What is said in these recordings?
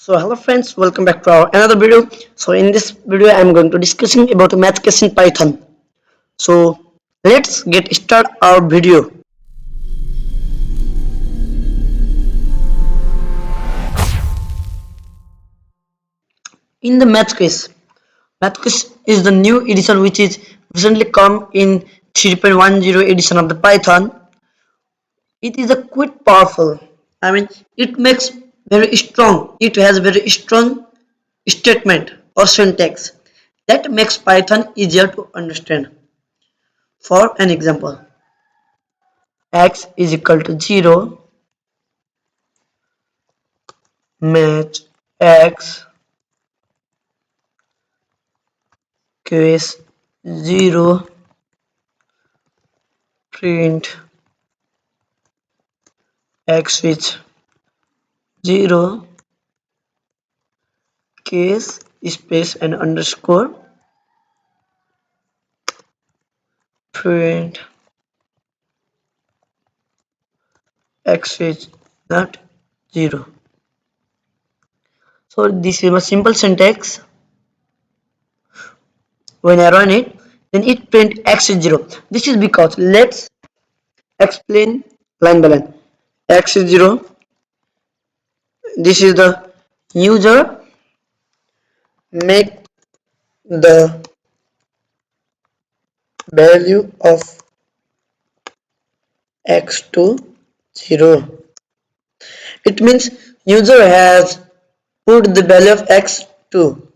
So hello friends, welcome back to our another video. So in this video I am going to discussing about math case in Python. So let's get start our video. In the math case is the new edition which is recently come in 3.10 edition of the Python. It is a quite powerful. It makes very strong. It has very strong statement or syntax that makes Python easier to understand. For an example, x is equal to 0, match x case 0, print x with 0, case space and underscore, print x with not 0. So this is a simple syntax. When I run it, then it print x is 0. This is because let's explain line by line. X is 0. This is the user make the value of x to 0. It means user has put the value of x to.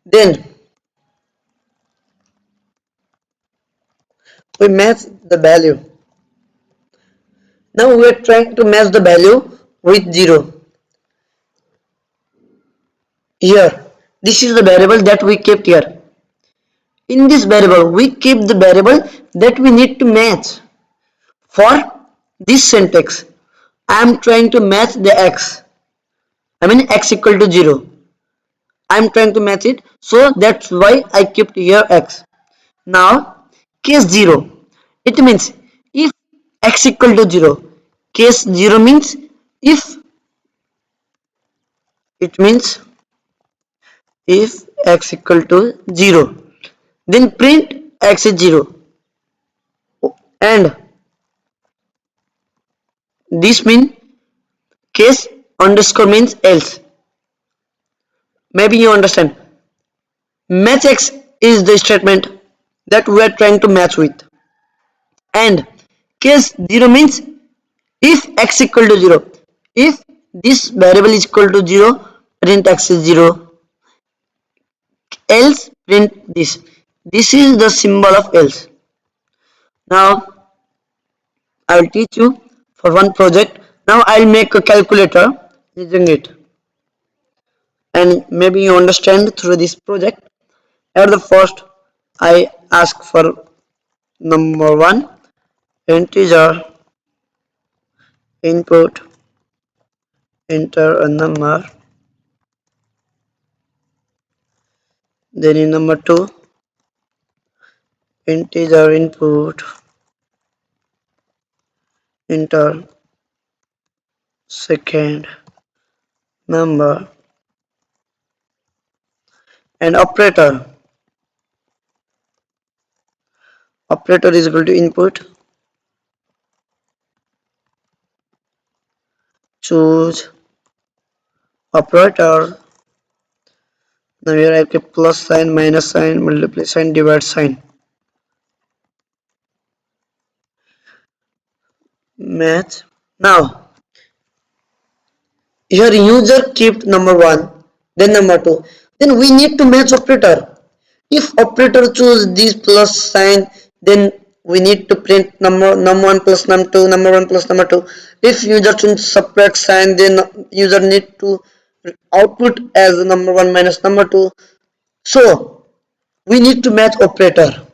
Then we match the value. Now we are trying to match the value with 0. Here, this is the variable that we kept here. In this variable, we keep the variable that we need to match. For this syntax, I am trying to match the x. X equal to 0. I am trying to match it, so that's why I kept here x. Now case 0, it means if x equal to 0, case 0 means if it means if x equal to 0, then print x is 0, and this means case underscore means else. Maybe you understand. Match x is the statement that we are trying to match with, and case 0 means if x equal to 0, if this variable is equal to 0, print x is 0, else print this is the symbol of else. Now I will teach you for one project. Now I'll make a calculator using it, and maybe you understand through this project. At the first I ask for number 1 integer, input, enter a number. Then in number 2, integer input, enter second number, and operator is equal to input, choose operator. Now here I have plus sign, minus sign, multiply sign, divide sign. Match. Now here user kept number 1, then number 2. Then we need to match operator. If operator choose this plus sign, then we need to print num1 plus num2, number 1 plus number 2. If user choose separate sign, then user need to output as number 1 minus number 2. So we need to match operator.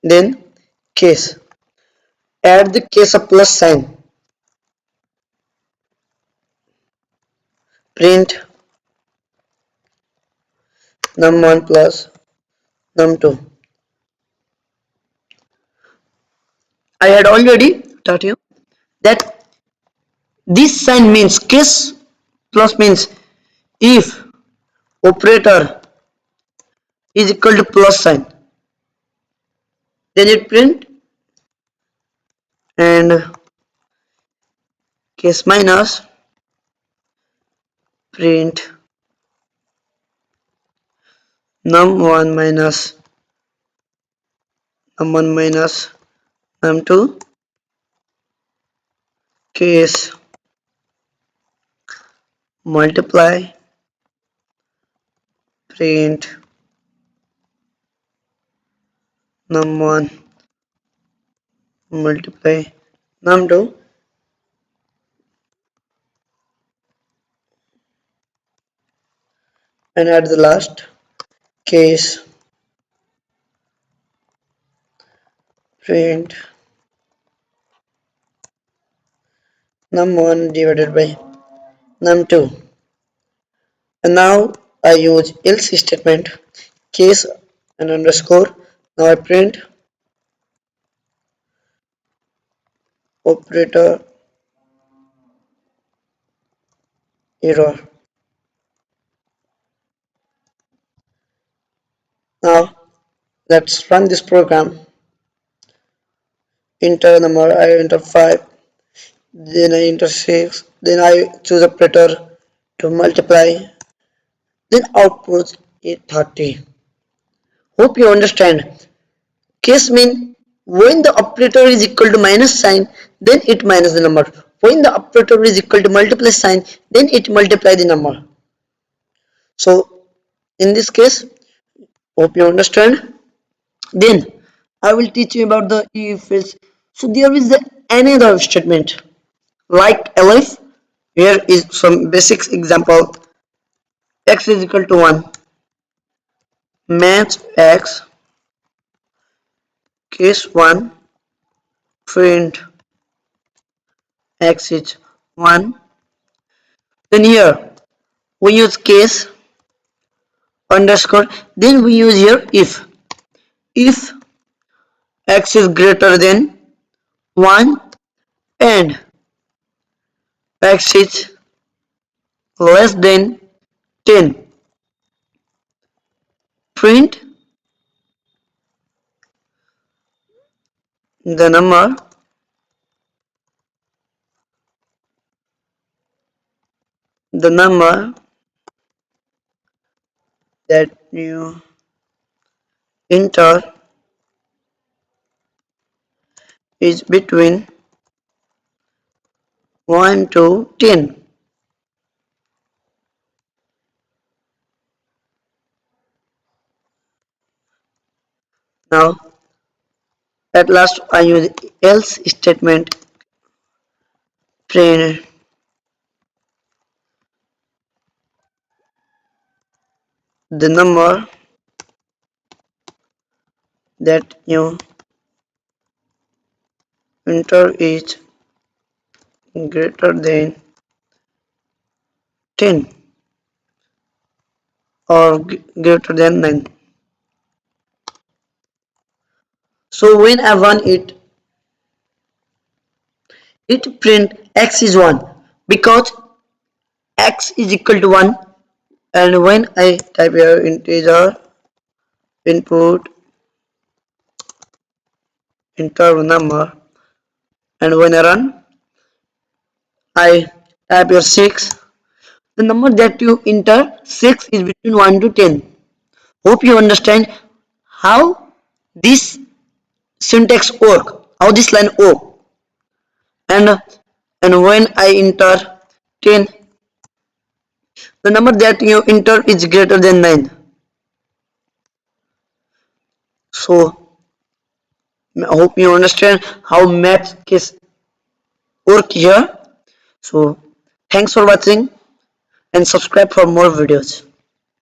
Then case, add the case of plus sign, print num1 plus num2. I had already taught you that This sign means case plus means if operator is equal to plus sign, then it print, and case minus print num1 minus num1 minus num2, case multiply print num1 multiply num2, and at the last case print num1 divided by num2. And now I use else statement, case and underscore. Now I print operator error. Now let's run this program. Enter number, I enter 5, then I enter 6, then I choose operator to multiply, then output is 30. Hope you understand. Case mean when the operator is equal to minus sign, then it minus the number. When the operator is equal to multiply sign, then it multiply the number. So in this case, hope you understand. Then I will teach you about the if else. So there is another statement like elif. Here is some basic example. X is equal to 1. Match x, case 1, print x is 1. Then here we use case underscore, then we use here if x is greater than 1 and x is less than 10, print the number that you enter is between 1 to 10. Now at last I use else statement, print the number that you enter is greater than 10 or greater than 9. So when I run it print x is 1 because x is equal to 1, and when I type here integer input enter number, and when I run I type here 6, the number that you enter 6 is between 1 to 10. Hope you understand how this syntax work, how this line work, and when I enter 10, the number that you enter is greater than 9. So I hope you understand how math case work here. So thanks for watching and subscribe for more videos.